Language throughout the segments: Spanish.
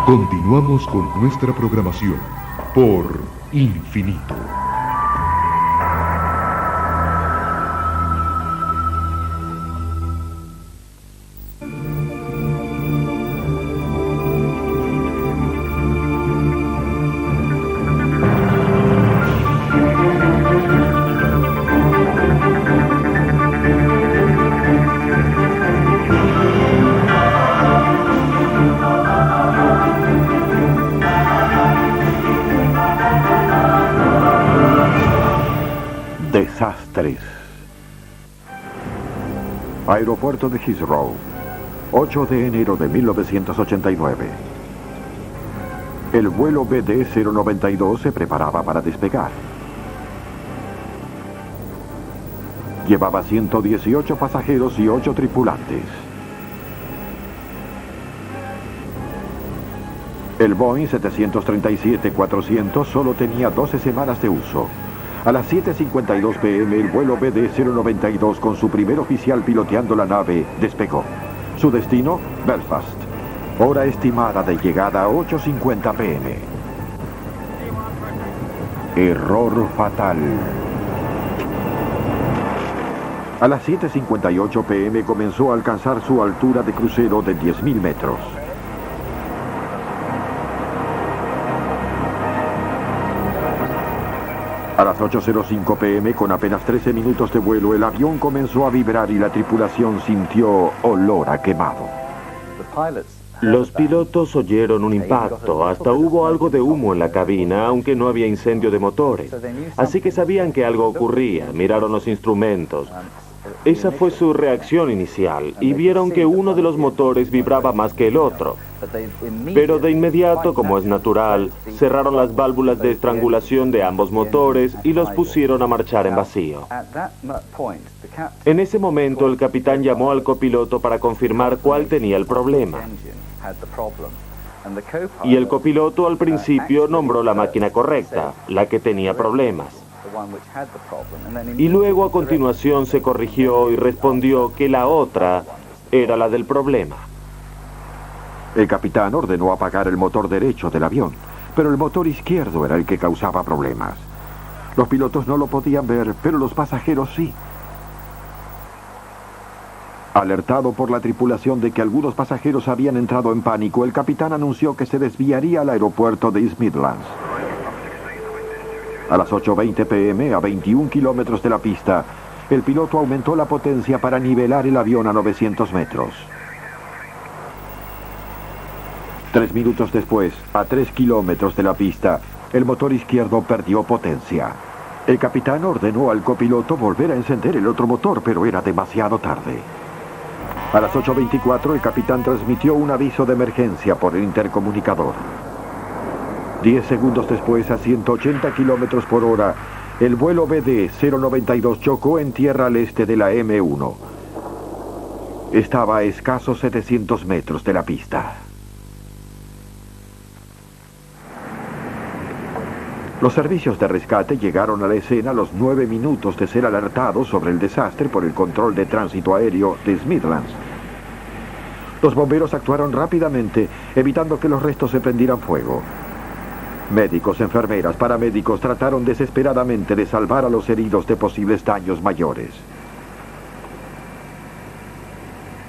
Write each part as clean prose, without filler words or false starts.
Continuamos con nuestra programación por Infinito. Desastres. Aeropuerto de Heathrow, 8 de enero de 1989. El vuelo BD-092 se preparaba para despegar. Llevaba 118 pasajeros y 8 tripulantes. El Boeing 737-400 solo tenía 12 semanas de uso. A las 7:52 p.m. el vuelo BD-092 con su primer oficial piloteando la nave despegó. Su destino, Belfast. Hora estimada de llegada 8:50 p.m. Error fatal. A las 7:58 p.m. comenzó a alcanzar su altura de crucero de 10.000 metros. A las 8:05 p.m., con apenas 13 minutos de vuelo, el avión comenzó a vibrar y la tripulación sintió olor a quemado. Los pilotos oyeron un impacto, hasta hubo algo de humo en la cabina, aunque no había incendio de motores. Así que sabían que algo ocurría, miraron los instrumentos. Esa fue su reacción inicial, y vieron que uno de los motores vibraba más que el otro. Pero de inmediato, como es natural, cerraron las válvulas de estrangulación de ambos motores y los pusieron a marchar en vacío. En ese momento, el capitán llamó al copiloto para confirmar cuál tenía el problema. Y el copiloto al principio nombró la máquina correcta, la que tenía problemas. Y luego a continuación se corrigió y respondió que la otra era la del problema. El capitán ordenó apagar el motor derecho del avión, pero el motor izquierdo era el que causaba problemas. Los pilotos no lo podían ver, pero los pasajeros sí. Alertado por la tripulación de que algunos pasajeros habían entrado en pánico, el capitán anunció que se desviaría al aeropuerto de East Midlands. A las 8:20 p.m., a 21 kilómetros de la pista, el piloto aumentó la potencia para nivelar el avión a 900 metros. 3 minutos después, a 3 kilómetros de la pista, el motor izquierdo perdió potencia. El capitán ordenó al copiloto volver a encender el otro motor, pero era demasiado tarde. A las 8:24, el capitán transmitió un aviso de emergencia por el intercomunicador. 10 segundos después, a 180 kilómetros por hora, el vuelo BD-092 chocó en tierra al este de la M1. Estaba a escasos 700 metros de la pista. Los servicios de rescate llegaron a la escena a los 9 minutos de ser alertados sobre el desastre por el control de tránsito aéreo de East Midlands. Los bomberos actuaron rápidamente, evitando que los restos se prendieran fuego. Médicos, enfermeras, paramédicos trataron desesperadamente de salvar a los heridos de posibles daños mayores.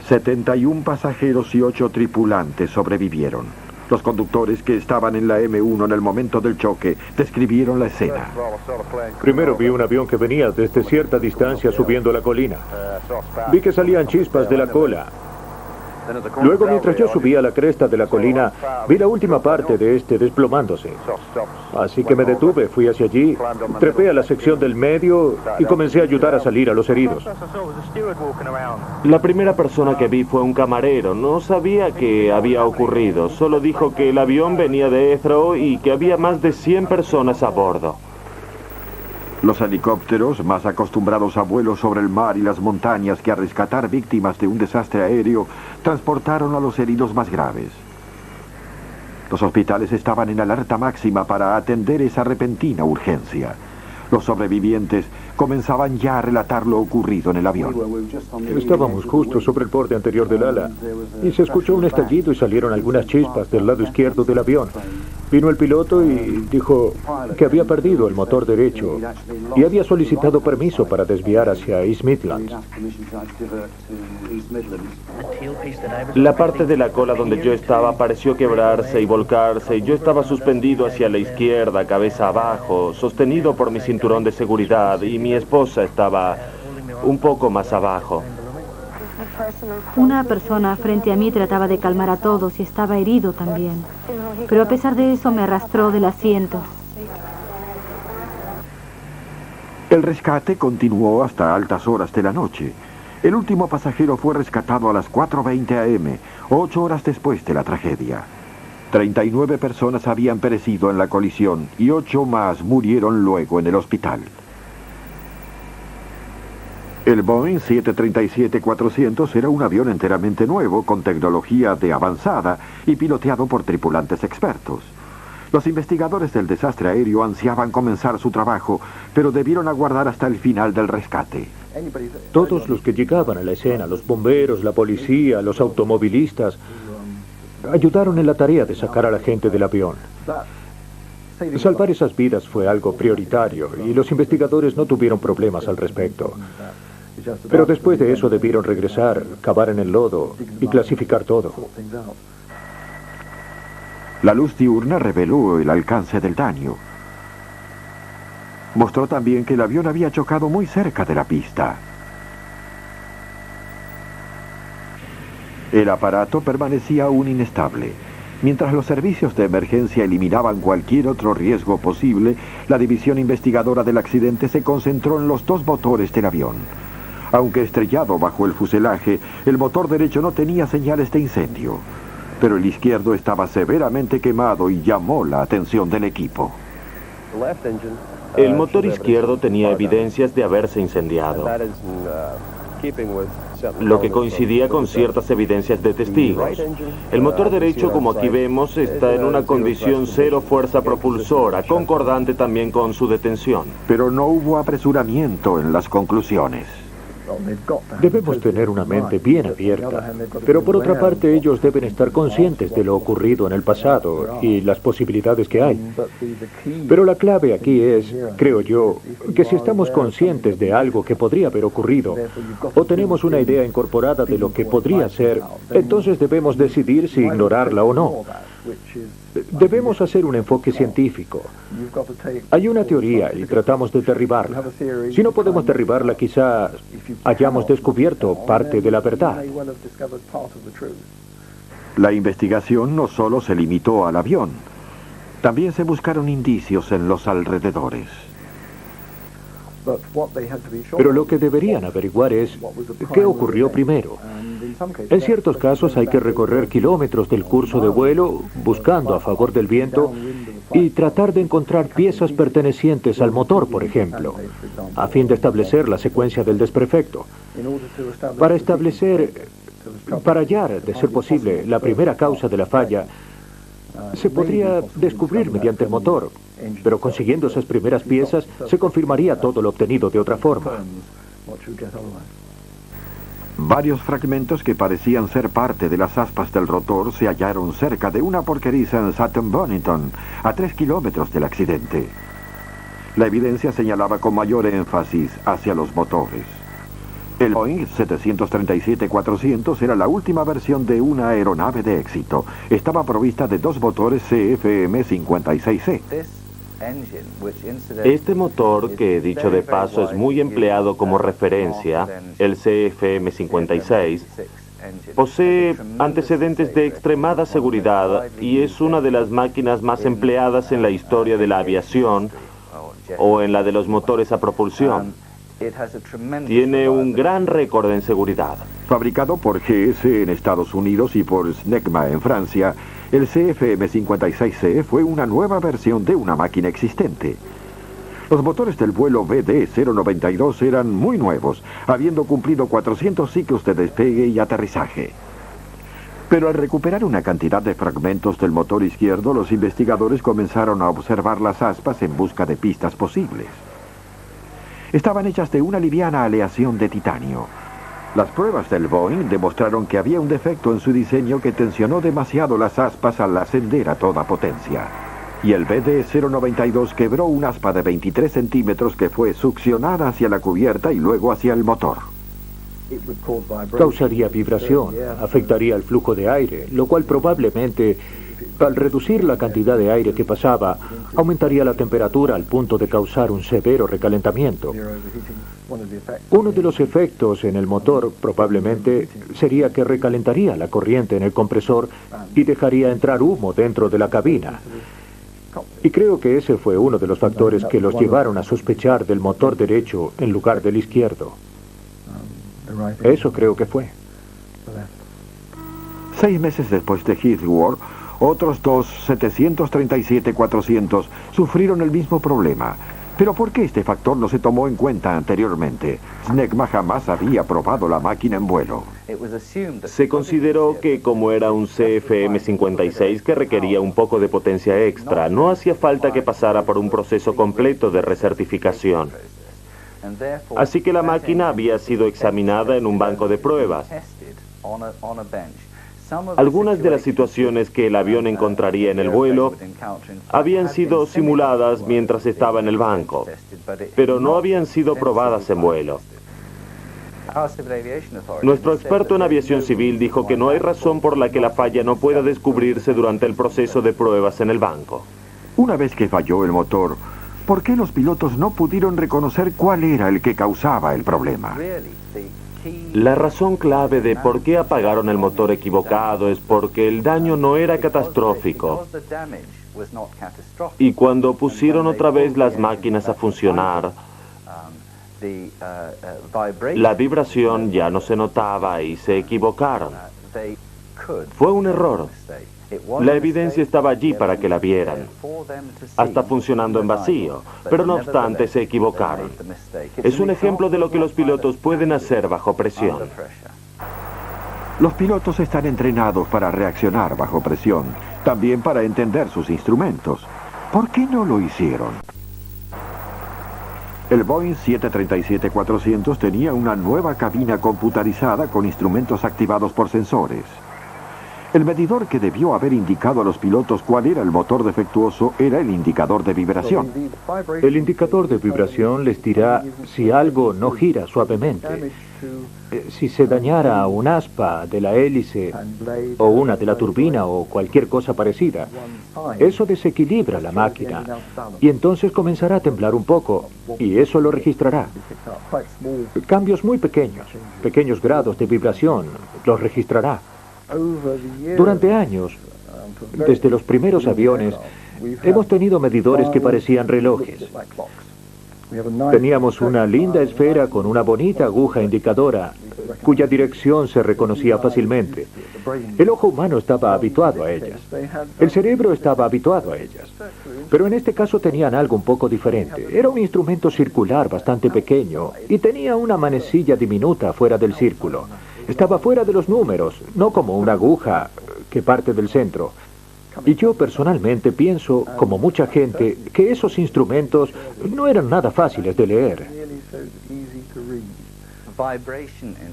71 pasajeros y 8 tripulantes sobrevivieron. Los conductores que estaban en la M1 en el momento del choque describieron la escena. Primero vi un avión que venía desde cierta distancia subiendo la colina. Vi que salían chispas de la cola. Luego, mientras yo subía a la cresta de la colina, vi la última parte de este desplomándose. Así que me detuve, fui hacia allí, trepé a la sección del medio y comencé a ayudar a salir a los heridos. La primera persona que vi fue un camarero. No sabía qué había ocurrido. Solo dijo que el avión venía de Heathrow y que había más de 100 personas a bordo. Los helicópteros, más acostumbrados a vuelos sobre el mar y las montañas que a rescatar víctimas de un desastre aéreo, transportaron a los heridos más graves. Los hospitales estaban en alerta máxima para atender esa repentina urgencia. Los sobrevivientes comenzaban ya a relatar lo ocurrido en el avión. Estábamos justo sobre el borde anterior del ala y se escuchó un estallido y salieron algunas chispas del lado izquierdo del avión. Vino el piloto y dijo que había perdido el motor derecho y había solicitado permiso para desviar hacia East Midlands. La parte de la cola donde yo estaba pareció quebrarse y volcarse y yo estaba suspendido hacia la izquierda, cabeza abajo, sostenido por mi cinturón de seguridad y mi esposa estaba un poco más abajo. Una persona frente a mí trataba de calmar a todos y estaba herido también. Pero a pesar de eso me arrastró del asiento. El rescate continuó hasta altas horas de la noche. El último pasajero fue rescatado a las 4:20 a.m., 8 horas después de la tragedia. 39 personas habían perecido en la colisión y 8 más murieron luego en el hospital. El Boeing 737-400 era un avión enteramente nuevo, con tecnología de avanzada y piloteado por tripulantes expertos. Los investigadores del desastre aéreo ansiaban comenzar su trabajo, pero debieron aguardar hasta el final del rescate. Todos los que llegaban a la escena, los bomberos, la policía, los automovilistas, ayudaron en la tarea de sacar a la gente del avión. Salvar esas vidas fue algo prioritario y los investigadores no tuvieron problemas al respecto. Pero después de eso debieron regresar, cavar en el lodo y clasificar todo. La luz diurna reveló el alcance del daño. Mostró también que el avión había chocado muy cerca de la pista. El aparato permanecía aún inestable. Mientras los servicios de emergencia eliminaban cualquier otro riesgo posible, la división investigadora del accidente se concentró en los 2 motores del avión. Aunque estrellado bajo el fuselaje, el motor derecho no tenía señales de incendio. Pero el izquierdo estaba severamente quemado y llamó la atención del equipo. El motor izquierdo tenía evidencias de haberse incendiado, lo que coincidía con ciertas evidencias de testigos. El motor derecho, como aquí vemos, está en una condición 0 fuerza propulsora, concordante también con su detención. Pero no hubo apresuramiento en las conclusiones. Debemos tener una mente bien abierta, pero por otra parte ellos deben estar conscientes de lo ocurrido en el pasado y las posibilidades que hay. Pero la clave aquí es, creo yo, que si estamos conscientes de algo que podría haber ocurrido o tenemos una idea incorporada de lo que podría ser, entonces debemos decidir si ignorarla o no. Debemos hacer un enfoque científico. Hay una teoría y tratamos de derribarla. Si no podemos derribarla, quizás hayamos descubierto parte de la verdad. La investigación no solo se limitó al avión, también se buscaron indicios en los alrededores. Pero lo que deberían averiguar es qué ocurrió primero. En ciertos casos hay que recorrer kilómetros del curso de vuelo buscando a favor del viento y tratar de encontrar piezas pertenecientes al motor, por ejemplo, a fin de establecer la secuencia del desperfecto. Para hallar, de ser posible, la primera causa de la falla, se podría descubrir mediante el motor, pero consiguiendo esas primeras piezas se confirmaría todo lo obtenido de otra forma. Varios fragmentos que parecían ser parte de las aspas del rotor se hallaron cerca de una porqueriza en Sutton Bonington, a 3 kilómetros del accidente. La evidencia señalaba con mayor énfasis hacia los motores. El Boeing 737-400 era la última versión de una aeronave de éxito. Estaba provista de 2 motores CFM56C. Este motor, que dicho de paso es muy empleado como referencia, el CFM56, posee antecedentes de extremada seguridad y es una de las máquinas más empleadas en la historia de la aviación o en la de los motores a propulsión. Tiene un gran récord en seguridad. Fabricado por GS en Estados Unidos y por Snecma en Francia, el CFM56C fue una nueva versión de una máquina existente. Los motores del vuelo BD-092 eran muy nuevos, habiendo cumplido 400 ciclos de despegue y aterrizaje. Pero al recuperar una cantidad de fragmentos del motor izquierdo, los investigadores comenzaron a observar las aspas en busca de pistas posibles. estaban hechas de una liviana aleación de titanio. Las pruebas del Boeing demostraron que había un defecto en su diseño que tensionó demasiado las aspas al ascender a toda potencia. Y el BD-092 quebró un aspa de 23 centímetros que fue succionada hacia la cubierta y luego hacia el motor. Causaría vibración, afectaría el flujo de aire, lo cual probablemente, al reducir la cantidad de aire que pasaba, aumentaría la temperatura al punto de causar un severo recalentamiento. Uno de los efectos en el motor probablemente sería que recalentaría la corriente en el compresor y dejaría entrar humo dentro de la cabina. Y creo que ese fue uno de los factores que los llevaron a sospechar del motor derecho en lugar del izquierdo. Eso creo que fue. 6 meses después de Heathrow, otros dos 737-400 sufrieron el mismo problema. Pero ¿por qué este factor no se tomó en cuenta anteriormente? Snecma jamás había probado la máquina en vuelo. Se consideró que como era un CFM56 que requería un poco de potencia extra, no hacía falta que pasara por un proceso completo de recertificación. Así que la máquina había sido examinada en un banco de pruebas. Algunas de las situaciones que el avión encontraría en el vuelo habían sido simuladas mientras estaba en el banco, pero no habían sido probadas en vuelo. Nuestro experto en aviación civil dijo que no hay razón por la que la falla no pueda descubrirse durante el proceso de pruebas en el banco. Una vez que falló el motor, ¿por qué los pilotos no pudieron reconocer cuál era el que causaba el problema? La razón clave de por qué apagaron el motor equivocado es porque el daño no era catastrófico. Y cuando pusieron otra vez las máquinas a funcionar, la vibración ya no se notaba y se equivocaron. Fue un error. La evidencia estaba allí para que la vieran, hasta funcionando en vacío, pero no obstante se equivocaron. Es un ejemplo de lo que los pilotos pueden hacer bajo presión. Los pilotos están entrenados para reaccionar bajo presión, también para entender sus instrumentos. ¿Por qué no lo hicieron? El Boeing 737-400 tenía una nueva cabina computarizada con instrumentos activados por sensores. El medidor que debió haber indicado a los pilotos cuál era el motor defectuoso era el indicador de vibración. El indicador de vibración les dirá si algo no gira suavemente. Si se dañara un aspa de la hélice o una de la turbina o cualquier cosa parecida, eso desequilibra la máquina y entonces comenzará a temblar un poco y eso lo registrará. Cambios muy pequeños, pequeños grados de vibración, los registrará. Durante años, desde los primeros aviones, hemos tenido medidores que parecían relojes. Teníamos una linda esfera con una bonita aguja indicadora, cuya dirección se reconocía fácilmente. El ojo humano estaba habituado a ellas. El cerebro estaba habituado a ellas. Pero en este caso tenían algo un poco diferente. Era un instrumento circular bastante pequeño y tenía una manecilla diminuta fuera del círculo. Estaba fuera de los números, no como una aguja que parte del centro. Y yo personalmente pienso, como mucha gente, que esos instrumentos no eran nada fáciles de leer.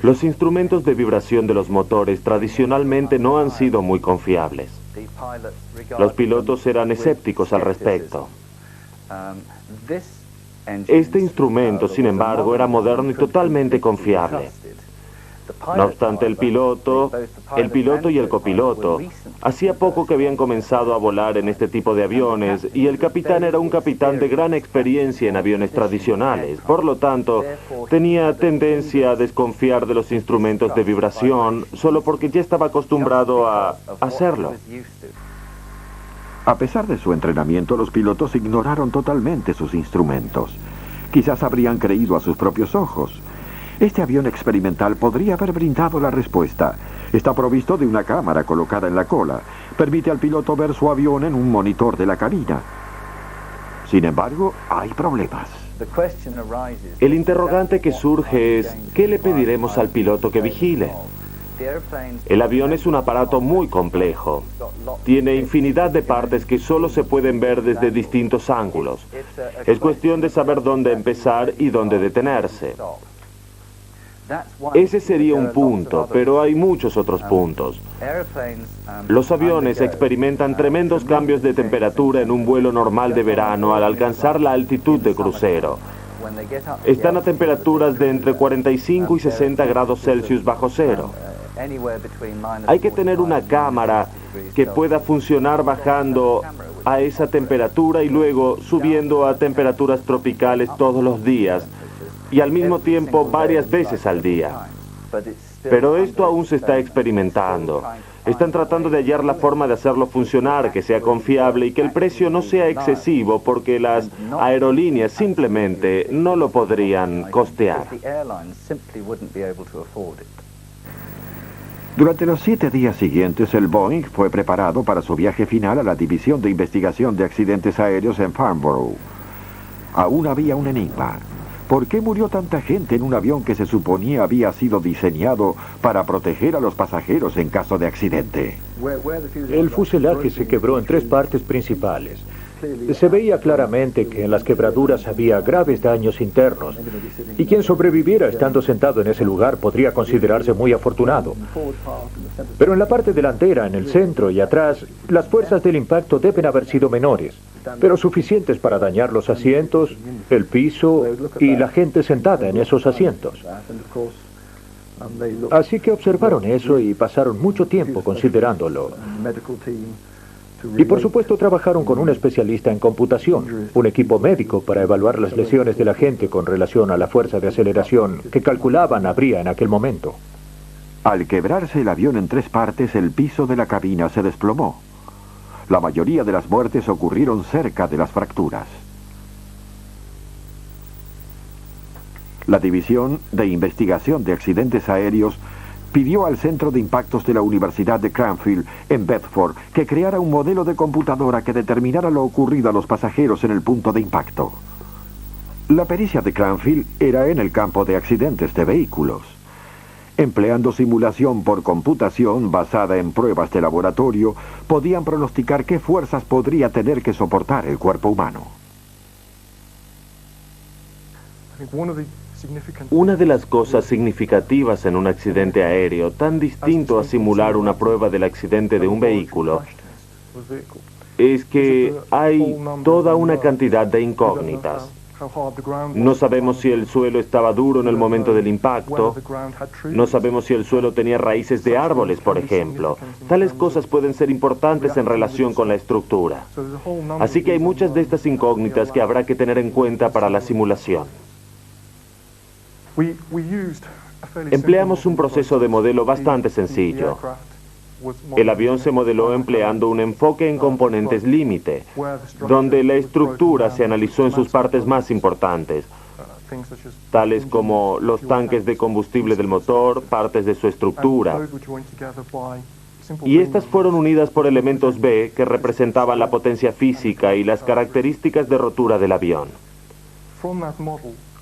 Los instrumentos de vibración de los motores tradicionalmente no han sido muy confiables. Los pilotos eran escépticos al respecto. Este instrumento, sin embargo, era moderno y totalmente confiable. No obstante, el piloto y el copiloto, hacía poco que habían comenzado a volar en este tipo de aviones y el capitán era un capitán de gran experiencia en aviones tradicionales. Por lo tanto, tenía tendencia a desconfiar de los instrumentos de vibración solo porque ya estaba acostumbrado a hacerlo. A pesar de su entrenamiento, los pilotos ignoraron totalmente sus instrumentos. Quizás habrían creído a sus propios ojos. Este avión experimental podría haber brindado la respuesta. Está provisto de una cámara colocada en la cola. Permite al piloto ver su avión en un monitor de la cabina. Sin embargo, hay problemas. El interrogante que surge es, ¿qué le pediremos al piloto que vigile? El avión es un aparato muy complejo. Tiene infinidad de partes que solo se pueden ver desde distintos ángulos. Es cuestión de saber dónde empezar y dónde detenerse. Ese sería un punto, pero hay muchos otros puntos. Los aviones experimentan tremendos cambios de temperatura en un vuelo normal de verano al alcanzar la altitud de crucero. Están a temperaturas de entre 45 y 60 grados Celsius bajo cero. Hay que tener una cámara que pueda funcionar bajando a esa temperatura y luego subiendo a temperaturas tropicales todos los días y al mismo tiempo varias veces al día. Pero esto aún se está experimentando. Están tratando de hallar la forma de hacerlo funcionar, que sea confiable y que el precio no sea excesivo porque las aerolíneas simplemente no lo podrían costear. Durante los 7 días siguientes, el Boeing fue preparado para su viaje final a la División de Investigación de Accidentes Aéreos en Farnborough. Aún había un enigma. ¿Por qué murió tanta gente en un avión que se suponía había sido diseñado para proteger a los pasajeros en caso de accidente? El fuselaje se quebró en 3 partes principales. Se veía claramente que en las quebraduras había graves daños internos, y quien sobreviviera estando sentado en ese lugar podría considerarse muy afortunado. Pero en la parte delantera, en el centro y atrás, las fuerzas del impacto deben haber sido menores, pero suficientes para dañar los asientos, el piso y la gente sentada en esos asientos. Así que observaron eso y pasaron mucho tiempo considerándolo. Y por supuesto trabajaron con un especialista en computación, un equipo médico para evaluar las lesiones de la gente con relación a la fuerza de aceleración que calculaban habría en aquel momento. Al quebrarse el avión en 3 partes, el piso de la cabina se desplomó. La mayoría de las muertes ocurrieron cerca de las fracturas. La División de Investigación de Accidentes Aéreos pidió al Centro de Impactos de la Universidad de Cranfield, en Bedford, que creara un modelo de computadora que determinara lo ocurrido a los pasajeros en el punto de impacto. La pericia de Cranfield era en el campo de accidentes de vehículos. Empleando simulación por computación basada en pruebas de laboratorio, podían pronosticar qué fuerzas podría tener que soportar el cuerpo humano. Una de las cosas significativas en un accidente aéreo, tan distinto a simular una prueba del accidente de un vehículo, es que hay toda una cantidad de incógnitas. No sabemos si el suelo estaba duro en el momento del impacto. No sabemos si el suelo tenía raíces de árboles, por ejemplo. Tales cosas pueden ser importantes en relación con la estructura. Así que hay muchas de estas incógnitas que habrá que tener en cuenta para la simulación. Empleamos un proceso de modelo bastante sencillo. El avión se modeló empleando un enfoque en componentes límite, donde la estructura se analizó en sus partes más importantes, tales como los tanques de combustible del motor, partes de su estructura. Y estas fueron unidas por elementos B que representaban la potencia física y las características de rotura del avión.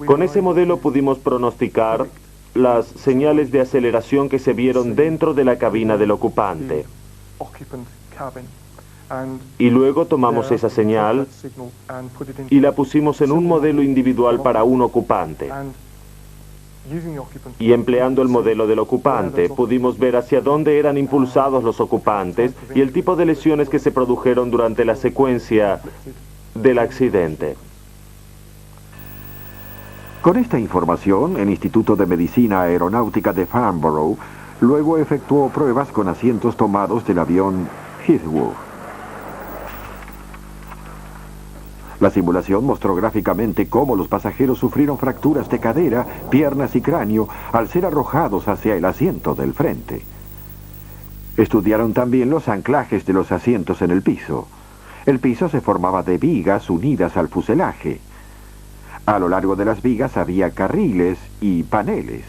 Con ese modelo pudimos pronosticar las señales de aceleración que se vieron dentro de la cabina del ocupante. Y luego tomamos esa señal y la pusimos en un modelo individual para un ocupante. Y empleando el modelo del ocupante, pudimos ver hacia dónde eran impulsados los ocupantes y el tipo de lesiones que se produjeron durante la secuencia del accidente. Con esta información, el Instituto de Medicina Aeronáutica de Farnborough luego efectuó pruebas con asientos tomados del avión Heathrow. La simulación mostró gráficamente cómo los pasajeros sufrieron fracturas de cadera, piernas y cráneo al ser arrojados hacia el asiento del frente. Estudiaron también los anclajes de los asientos en el piso. El piso se formaba de vigas unidas al fuselaje. A lo largo de las vigas había carriles y paneles.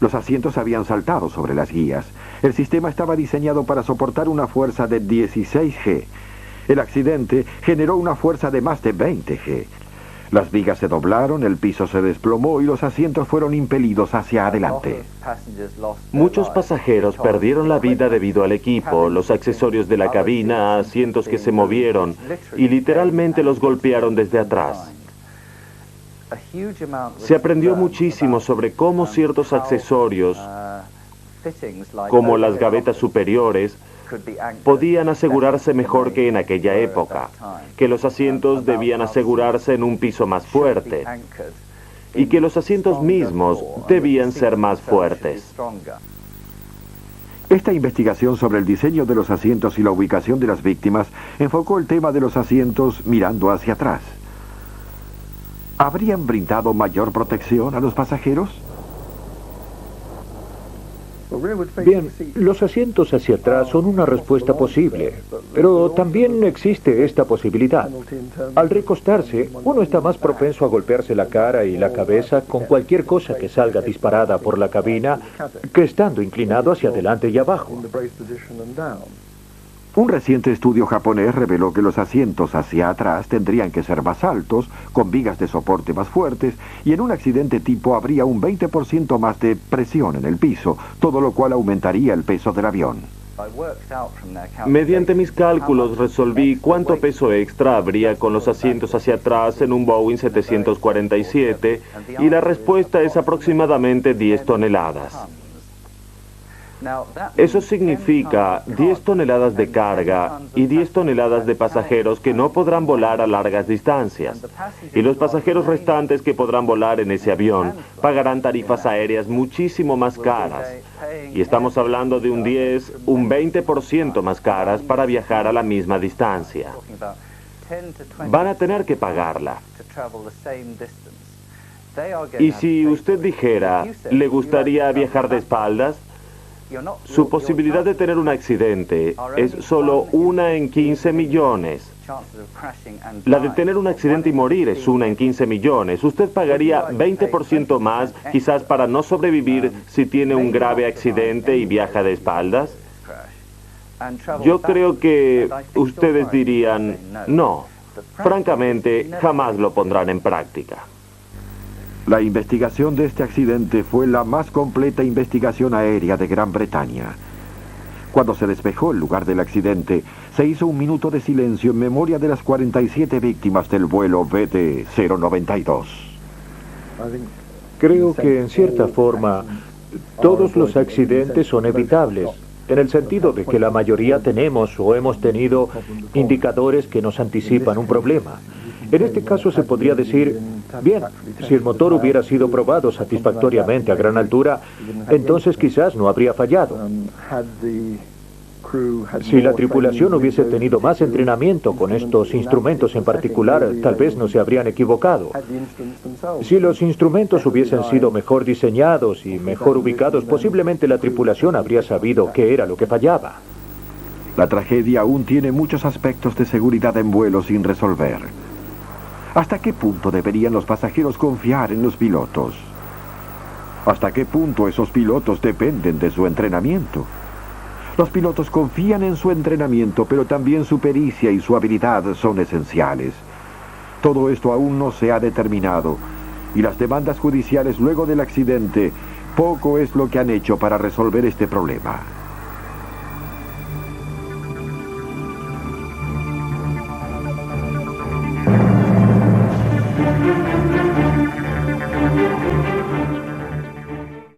Los asientos habían saltado sobre las guías. El sistema estaba diseñado para soportar una fuerza de 16 G. El accidente generó una fuerza de más de 20 G. Las vigas se doblaron, el piso se desplomó y los asientos fueron impelidos hacia adelante. Muchos pasajeros perdieron la vida debido al equipo, los accesorios de la cabina, asientos que se movieron y literalmente los golpearon desde atrás. Se aprendió muchísimo sobre cómo ciertos accesorios, como las gavetas superiores, podían asegurarse mejor que en aquella época, que los asientos debían asegurarse en un piso más fuerte y que los asientos mismos debían ser más fuertes. Esta investigación sobre el diseño de los asientos y la ubicación de las víctimas enfocó el tema de los asientos mirando hacia atrás. ¿Habrían brindado mayor protección a los pasajeros? Bien, los asientos hacia atrás son una respuesta posible, pero también existe esta posibilidad. Al recostarse, uno está más propenso a golpearse la cara y la cabeza con cualquier cosa que salga disparada por la cabina que estando inclinado hacia adelante y abajo. Un reciente estudio japonés reveló que los asientos hacia atrás tendrían que ser más altos, con vigas de soporte más fuertes, y en un accidente tipo habría un 20% más de presión en el piso, todo lo cual aumentaría el peso del avión. Mediante mis cálculos resolví cuánto peso extra habría con los asientos hacia atrás en un Boeing 747 y la respuesta es aproximadamente 10 toneladas. Eso significa 10 toneladas de carga y 10 toneladas de pasajeros que no podrán volar a largas distancias. Y los pasajeros restantes que podrán volar en ese avión pagarán tarifas aéreas muchísimo más caras. Y estamos hablando de un 10, un 20% más caras para viajar a la misma distancia. Van a tener que pagarla. Y si usted dijera, ¿le gustaría viajar de espaldas? Su posibilidad de tener un accidente es solo 1 en 15 millones. La de tener un accidente y morir es 1 en 15 millones. Usted pagaría 20% más, quizás para no sobrevivir si tiene un grave accidente y viaja de espaldas. Yo creo que ustedes dirían, no, francamente, jamás lo pondrán en práctica. La investigación de este accidente fue la más completa investigación aérea de Gran Bretaña. Cuando se despejó el lugar del accidente, se hizo un minuto de silencio en memoria de las 47 víctimas del vuelo BD-092. Creo que en cierta forma todos los accidentes son evitables, en el sentido de que la mayoría tenemos o hemos tenido indicadores que nos anticipan un problema. En este caso se podría decir, bien, si el motor hubiera sido probado satisfactoriamente a gran altura, entonces quizás no habría fallado. Si la tripulación hubiese tenido más entrenamiento con estos instrumentos en particular, tal vez no se habrían equivocado. Si los instrumentos hubiesen sido mejor diseñados y mejor ubicados, posiblemente la tripulación habría sabido qué era lo que fallaba. La tragedia aún tiene muchos aspectos de seguridad en vuelo sin resolver. ¿Hasta qué punto deberían los pasajeros confiar en los pilotos? ¿Hasta qué punto esos pilotos dependen de su entrenamiento? Los pilotos confían en su entrenamiento, pero también su pericia y su habilidad son esenciales. Todo esto aún no se ha determinado, y las demandas judiciales luego del accidente poco es lo que han hecho para resolver este problema.